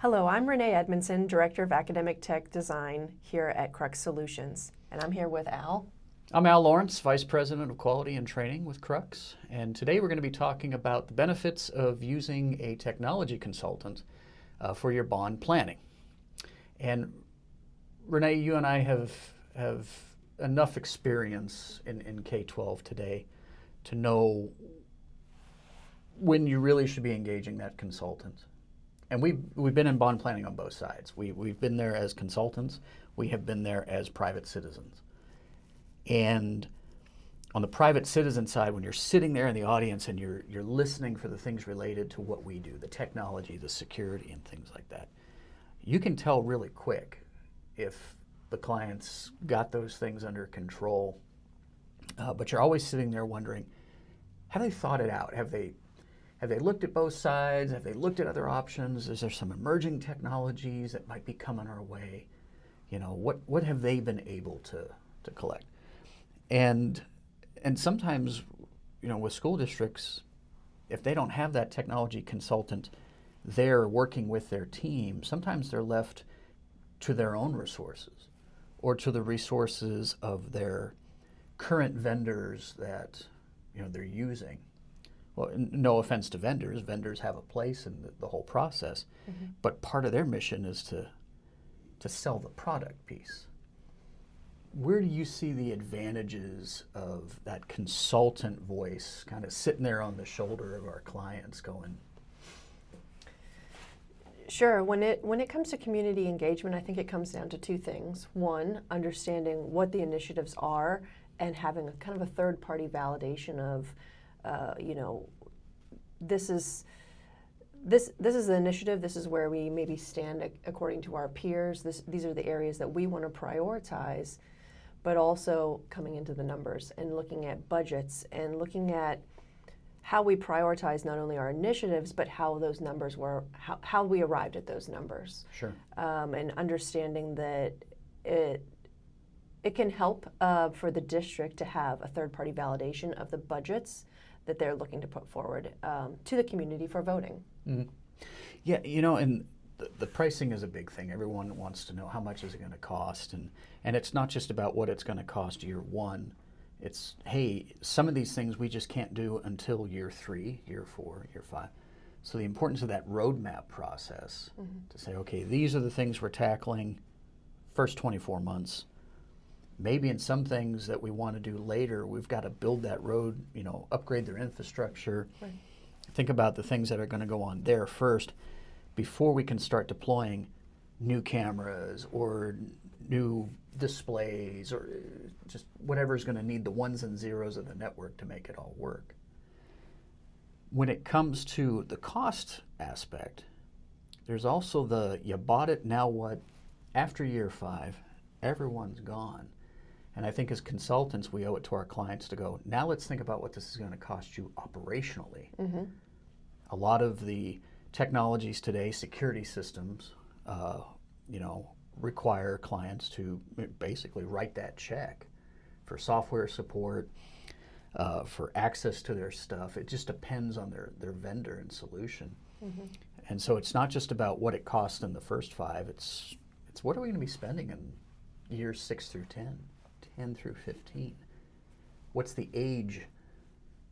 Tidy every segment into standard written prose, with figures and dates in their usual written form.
Hello, I'm Renee Edmondson, Director of Academic Tech Design here at Crux Solutions. And I'm here with Al. I'm Al Lawrence, Vice President of Quality and Training with Crux. And today we're going to be talking about the benefits of using a technology consultant for your bond planning. And Renee, you and I have enough experience in K-12 today to know when you really should be engaging that consultant. And we've been in bond planning on both sides. We've been there as consultants. We have been there as private citizens. And on the private citizen side, when you're sitting there in the audience and you're listening for the things related to what we do, the technology, the security, and things like that, you can tell really quick if the client's got those things under control. But you're always sitting there wondering, have they thought it out? Have they looked at both sides? Have they looked at other options? Is there some emerging technologies that might be coming our way? You know, what have they been able to collect? And sometimes, you know, with school districts, if they don't have that technology consultant there working with their team, sometimes they're left to their own resources or to the resources of their current vendors that, you know, they're using. Well, no offense to vendors. Vendors have a place in the whole process, but part of their mission is to sell the product piece. Where do you see the advantages of that consultant voice kind of sitting there on the shoulder of our clients going? Sure. When it comes to community engagement, I think it comes down to two things. One, understanding what the initiatives are and having a kind of a third-party validation of you know, this is the initiative. This is where we maybe stand according to our peers. These are the areas that we want to prioritize, but also coming into the numbers and looking at budgets and looking at how we prioritize not only our initiatives, but how those numbers were, how we arrived at those numbers. Sure. And understanding that it can help for the district to have a third-party validation of the budgets that they're looking to put forward to the community for voting. Mm-hmm. Yeah, you know, and the pricing is a big thing. Everyone wants to know how much is it going to cost, and it's not just about what it's going to cost year one. It's, hey, some of these things we just can't do until year 3, year 4, year 5. So the importance of that roadmap process to say, okay, these are the things we're tackling first 24 months. Maybe in some things that we want to do later, we've got to build that road, you know, upgrade their infrastructure. Right. Think about the things that are going to go on there first before we can start deploying new cameras or new displays or just whatever is going to need the ones and zeros of the network to make it all work. When it comes to the cost aspect, there's also the you bought it, now what? After year 5, everyone's gone. And I think as consultants, we owe it to our clients to go, now let's think about what this is going to cost you operationally. A lot of the technologies today, security systems, you know, require clients to basically write that check for software support, for access to their stuff. It just depends on their vendor and solution. And so it's not just about what it costs in the first 5, it's what are we going to be spending in years 6 through 10 through 15. What's the age?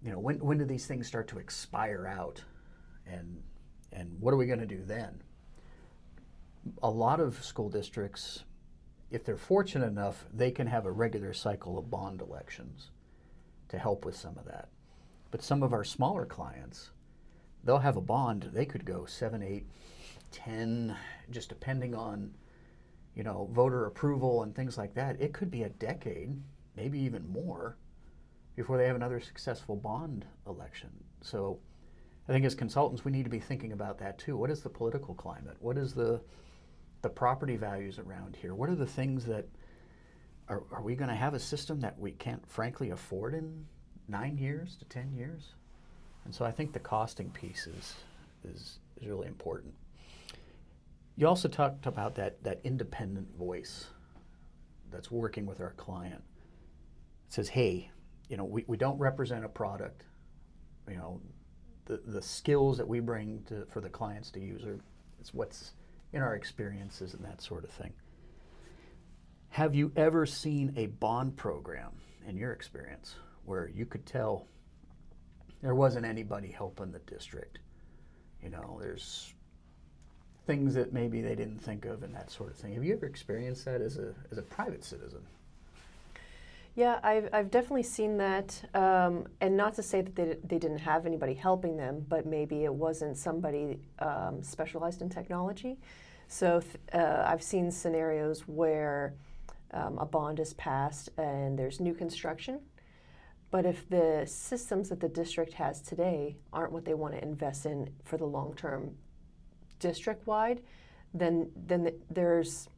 You know, when do these things start to expire out? And what are we going to do then? A lot of school districts, if they're fortunate enough, they can have a regular cycle of bond elections to help with some of that. But some of our smaller clients, they'll have a bond, they could go 7, 8, 10, just depending on, you know, voter approval and things like that. It could be a decade, maybe even more, before they have another successful bond election. So I think as consultants, we need to be thinking about that too. What is the political climate? What is the property values around here? What are the things that, are we going to have a system that we can't frankly afford in 9 years to 10 years? And so I think the costing piece is really important. You also talked about that independent voice that's working with our client. It says, hey, you know, we don't represent a product. You know, the skills that we bring for the clients to use it's what's in our experiences and that sort of thing. Have you ever seen a bond program in your experience where you could tell there wasn't anybody helping the district? You know, there's things that maybe they didn't think of and that sort of thing. Have you ever experienced that as a private citizen? Yeah, I've definitely seen that, and not to say that they didn't have anybody helping them, but maybe it wasn't somebody specialized in technology. So I've seen scenarios where a bond is passed and there's new construction, but if the systems that the district has today aren't what they want to invest in for the long term district-wide, then there's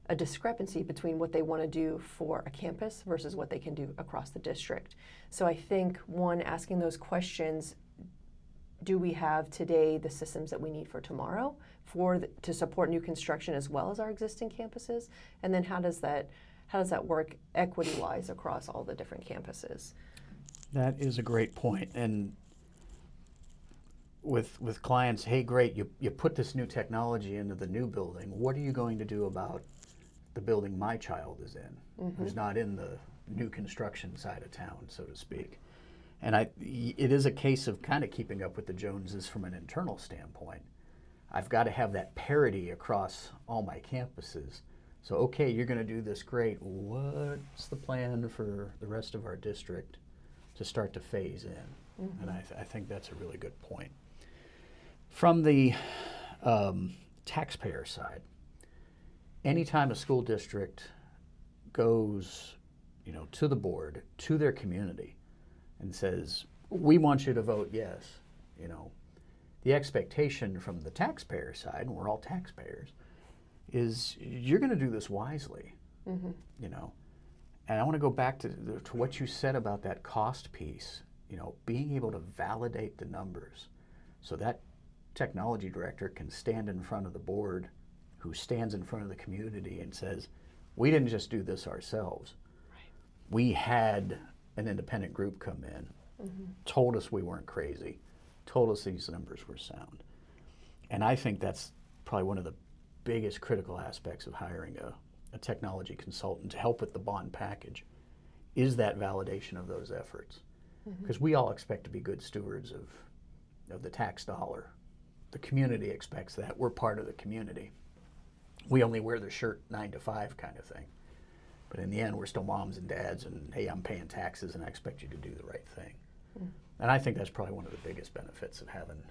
a discrepancy between what they want to do for a campus versus what they can do across the district. So I think, one, asking those questions, do we have today the systems that we need for tomorrow to support new construction as well as our existing campuses? And then how does that work equity-wise across all the different campuses? That is a great point. And with clients, hey, great, you put this new technology into the new building. What are you going to do about the building my child is in, who's not in the new construction side of town, so to speak? And it is a case of kind of keeping up with the Joneses from an internal standpoint. I've got to have that parity across all my campuses. So, okay, you're going to do this, great. What's the plan for the rest of our district to start to phase in? And I think that's a really good point. From the taxpayer side, anytime a school district goes, to the board, to their community, and says, we want you to vote yes, the expectation from the taxpayer side, and we're all taxpayers, is you're going to do this wisely, And I want to go back to what you said about that cost piece, being able to validate the numbers so that technology director can stand in front of the board who stands in front of the community and says, we didn't just do this ourselves. Right. We had an independent group come in, told us we weren't crazy, told us these numbers were sound. And I think that's probably one of the biggest critical aspects of hiring a technology consultant to help with the bond package, is that validation of those efforts. Because we all expect to be good stewards of the tax dollar. The community expects that. We're part of the community. We only wear the shirt 9 to 5 kind of thing. But in the end, we're still moms and dads, and hey, I'm paying taxes and I expect you to do the right thing. And I think that's probably one of the biggest benefits of having,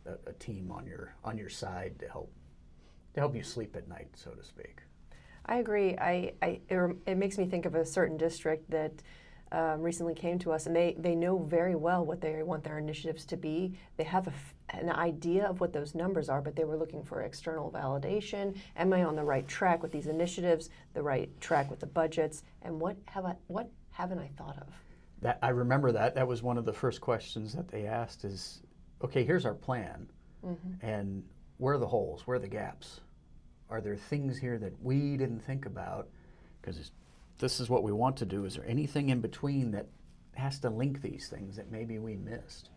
a team on your side to help you sleep at night, so to speak. I agree. It makes me think of a certain district that recently came to us, and they know very well what they want their initiatives to be. They have an idea of what those numbers are, but they were looking for external validation. Am I on the right track with these initiatives, the right track with the budgets, and what haven't I thought of? I remember that was one of the first questions that they asked is, okay, here's our plan, and where are the holes, where are the gaps? Are there things here that we didn't think about? Because this is what we want to do. Is there anything in between that has to link these things that maybe we missed?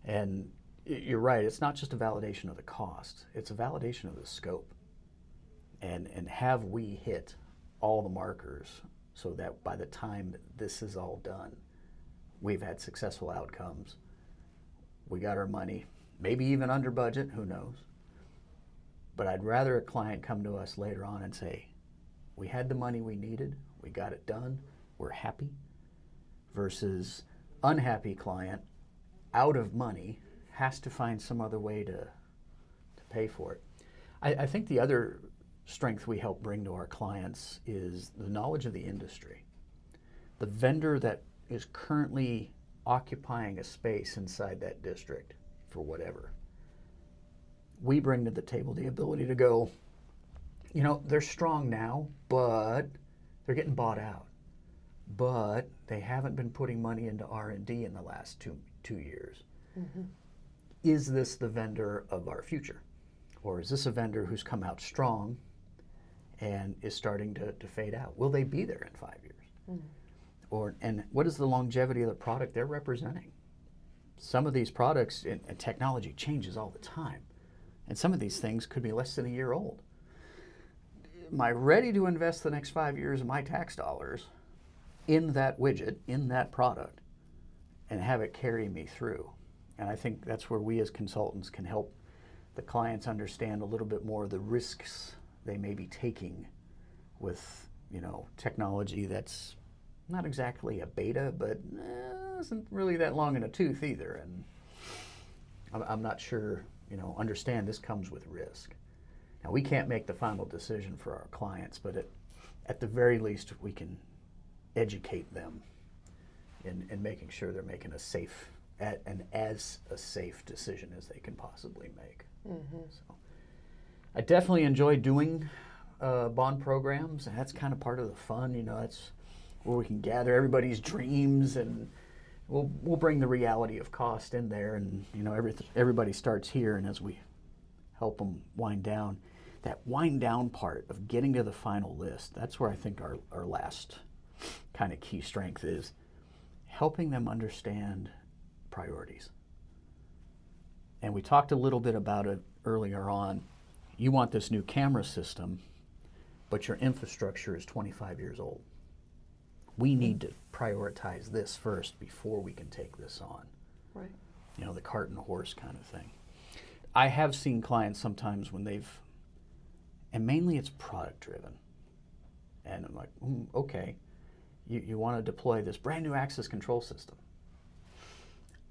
And you're right, it's not just a validation of the cost, it's a validation of the scope. And have we hit all the markers so that by the time this is all done, we've had successful outcomes, we got our money, maybe even under budget, who knows? But I'd rather a client come to us later on and say, we had the money we needed, we got it done, we're happy, versus unhappy client, out of money, has to find some other way to pay for it. I think the other strength we help bring to our clients is the knowledge of the industry. The vendor that is currently occupying a space inside that district for whatever, we bring to the table the ability to go, they're strong now, but they're getting bought out. But they haven't been putting money into R&D in the last two years. Is this the vendor of our future? Or is this a vendor who's come out strong and is starting to fade out? Will they be there in 5 years? And what is the longevity of the product they're representing? Some of these products and technology changes all the time. And some of these things could be less than a year old. Am I ready to invest the next 5 years of my tax dollars in that widget, in that product, and have it carry me through? And I think that's where we as consultants can help the clients understand a little bit more of the risks they may be taking with, technology that's not exactly a beta, but isn't really that long in a tooth either. And I'm not sure, understand this comes with risk. Now, we can't make the final decision for our clients, but at the very least, we can educate them in making sure they're making a safe and as a safe decision as they can possibly make. Mm-hmm. So, I definitely enjoy doing bond programs, and that's kind of part of the fun. That's where we can gather everybody's dreams, and we'll bring the reality of cost in there, and everybody starts here, and as we help them wind down, that wind down part of getting to the final list, that's where I think our last kind of key strength is, helping them understand priorities. And we talked a little bit about it earlier on. You want this new camera system, but your infrastructure is 25 years old. We need to prioritize this first before we can take this on. Right. The cart and horse kind of thing. I have seen clients sometimes when and mainly it's product driven. And I'm like, okay, you want to deploy this brand new access control system.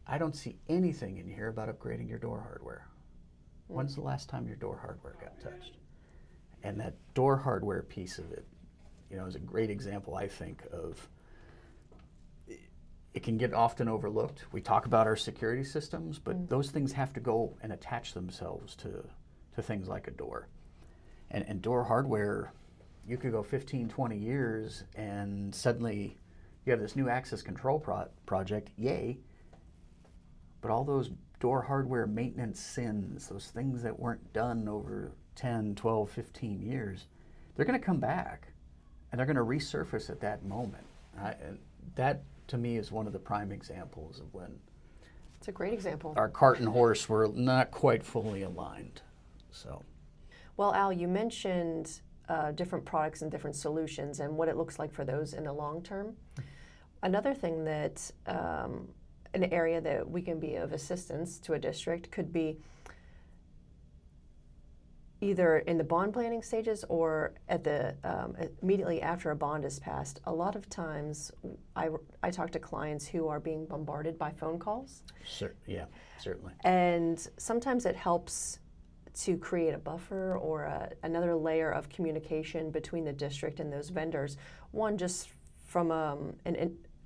I don't see anything in here about upgrading your door hardware. When's the last time your door hardware got touched? And that door hardware piece of it, is a great example, I think, of it can get often overlooked. We talk about our security systems, but those things have to go and attach themselves to things like a door. And door hardware, you could go 15, 20 years and suddenly you have this new access control project, yay, but all those door hardware maintenance sins, those things that weren't done over 10, 12, 15 years, they're going to come back and they're going to resurface at that moment. And that, to me, is one of the prime examples of when it's a great example. Our cart and horse were not quite fully aligned. So, well, Al, you mentioned different products and different solutions and what it looks like for those in the long term. Another thing that an area that we can be of assistance to a district could be either in the bond planning stages or at the immediately after a bond is passed. A lot of times I talk to clients who are being bombarded by phone calls. Sure, yeah, certainly. And sometimes it helps to create a buffer or another layer of communication between the district and those vendors. One, just from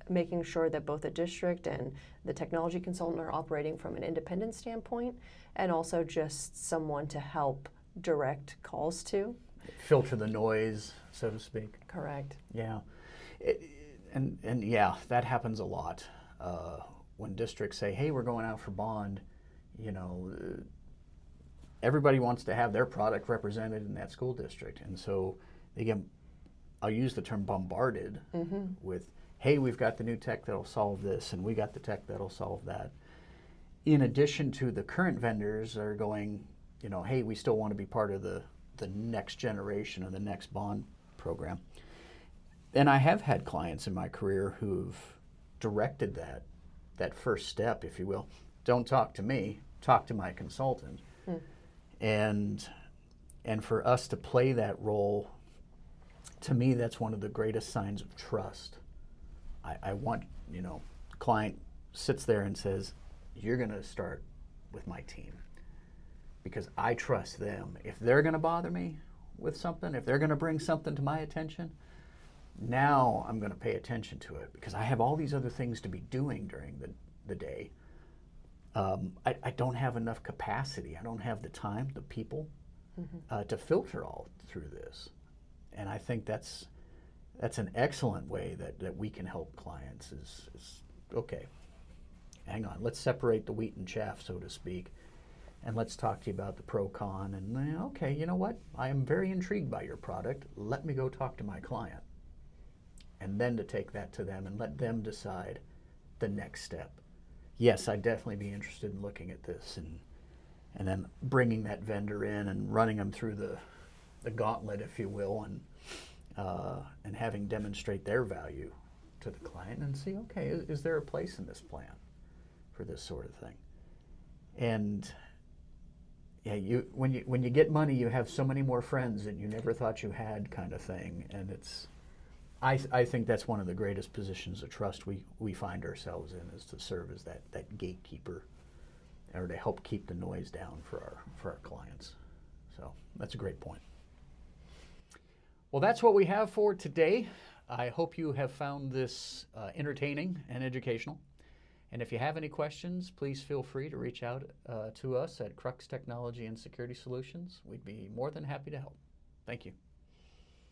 making sure that both the district and the technology consultant are operating from an independent standpoint, and also just someone to help direct calls to. Filter the noise, so to speak. Correct. Yeah. And yeah, that happens a lot. When districts say, hey, we're going out for bond, everybody wants to have their product represented in that school district. And so they get, I'll use the term bombarded with, hey, we've got the new tech that'll solve this, and we got the tech that'll solve that. In addition to the current vendors are going, hey, we still want to be part of the next generation or the next bond program. And I have had clients in my career who've directed that first step, if you will. Don't talk to me, talk to my consultant. And for us to play that role, to me, that's one of the greatest signs of trust. I want, client sits there and says, you're going to start with my team because I trust them. If they're going to bother me with something, if they're going to bring something to my attention, now I'm going to pay attention to it because I have all these other things to be doing during the day. I don't have enough capacity. I don't have the time, the people to filter all through this. And I think that's an excellent way that we can help clients is okay, hang on, let's separate the wheat and chaff, so to speak, and let's talk to you about the pro-con. And okay, you know what? I am very intrigued by your product. Let me go talk to my client. And then to take that to them and let them decide the next step. Yes, I'd definitely be interested in looking at this. and then bringing that vendor in and running them through the gauntlet, if you will, and having demonstrate their value to the client and see, okay, is there a place in this plan for this sort of thing? And yeah, when you get money, you have so many more friends that you never thought you had, kind of thing. And I think that's one of the greatest positions of trust we find ourselves in, is to serve as that gatekeeper, or to help keep the noise down for our clients. So that's a great point. Well, that's what we have for today. I hope you have found this entertaining and educational. And if you have any questions, please feel free to reach out to us at Crux Technology and Security Solutions. We'd be more than happy to help. Thank you.